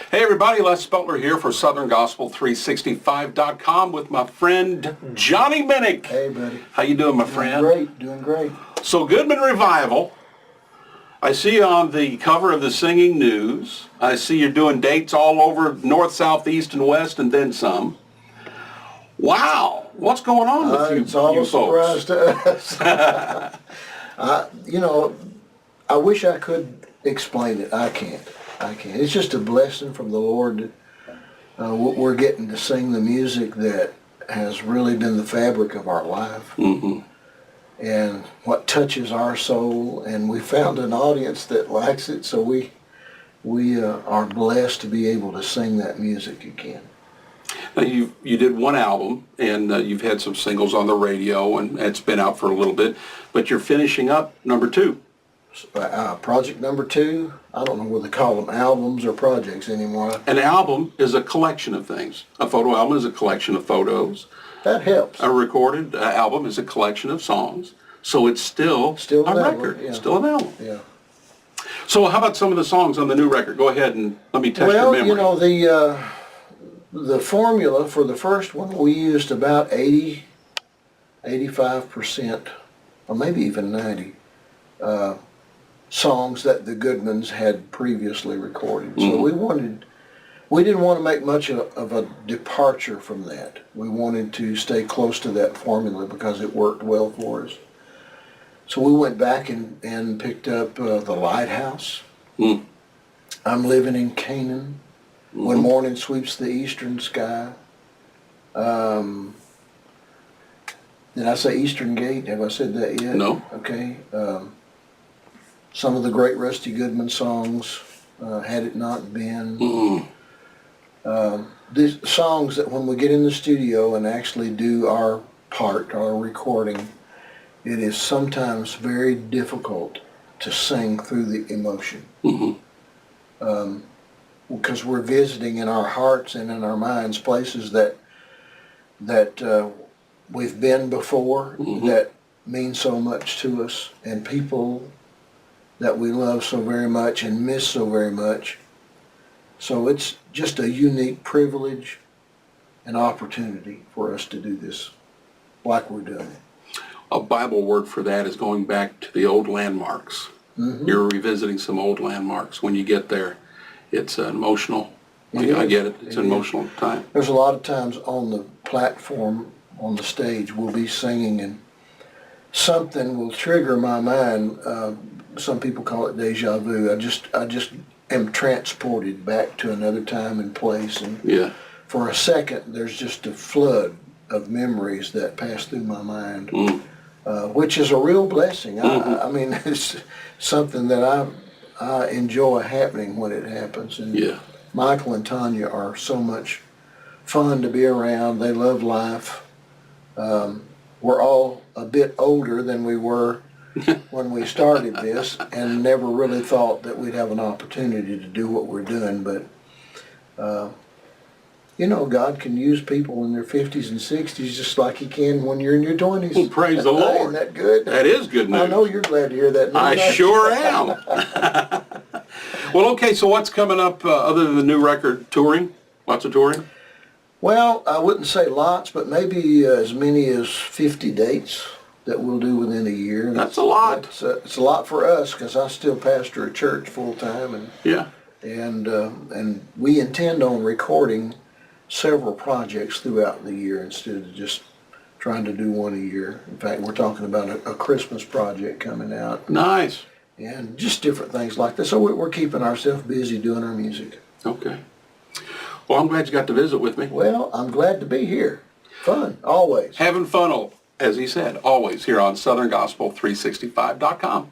Hey everybody, Les Butler here for SouthernGospel365.com with my friend Johnny Minick. Hey buddy. How you doing, my friend? Doing great. So Goodman Revival, I see you on the cover of the Singing News. I see you're doing dates all over north, south, east, and west, and then some. Wow, what's going on with you, It's all you a surprise folks? to us. I wish I could explain it. I can't. It's just a blessing from the Lord that we're getting to sing the music that has really been the fabric of our life. Mm-hmm. And what touches our soul, and we found an audience that likes it, so we are blessed to be able to sing that music again. Now you did one album, and you've had some singles on the radio, and it's been out for a little bit, but you're finishing up number 2. Project number 2, I don't know whether they call them albums or projects anymore. An album is a collection of things. A photo album is a collection of photos. That helps. A recorded album is a collection of songs. So it's still a record. Yeah. It's still an album. Yeah. So how about some of the songs on the new record? Go ahead and let me test your memory. Well, the formula for the first one, we used about 85%, or maybe even 90, songs that the Goodmans had previously recorded. Mm-hmm. So we didn't want to make much of a departure from that. We wanted to stay close to that formula because it worked well for us. So we went back and picked up The Lighthouse, I'm Living in Canaan, When Morning Sweeps the Eastern Sky. Did I say Eastern Gate? Have I said that yet? No. Okay. Some of the great Rusty Goodman songs, Had It Not Been. These songs that when we get in the studio and actually do our part, our recording, it is sometimes very difficult to sing through the emotion. Because we're visiting in our hearts and in our minds places that we've been before, that mean so much to us, and people that we love so very much and miss so very much. So it's just a unique privilege and opportunity for us to do this like we're doing it. A Bible word for that is going back to the old landmarks. You're revisiting some old landmarks. When you get there, it's an emotional, I get it, it's an emotional time. There's a lot of times on the platform, on the stage, we'll be singing and something will trigger my mind. Some people call it deja vu. I just am transported back to another time and place, and for a second there's just a flood of memories that pass through my mind, which is a real blessing. I mean, it's something that I enjoy happening when it happens. And Michael and Tanya are so much fun to be around. They love life. We're all a bit older than we were when we started this, and never really thought that we'd have an opportunity to do what we're doing. But God can use people in their 50s and 60s just like He can when you're in your 20s. Well, praise the Lord. Isn't that good? That is good news. I know you're glad to hear that news. I sure am. Well, okay, so what's coming up other than the new record? Touring? Lots of touring? Well, I wouldn't say lots, but maybe as many as 50 dates that we'll do within a year. That's a lot. It's a lot for us because I still pastor a church full time, and we intend on recording several projects throughout the year instead of just trying to do one a year. In fact, we're talking about a Christmas project coming out. Nice. And just different things like that. So we're keeping ourselves busy doing our music. Okay. Well, I'm glad you got to visit with me. Well, I'm glad to be here. Fun, always. Having fun, as he said, always here on SouthernGospel365.com.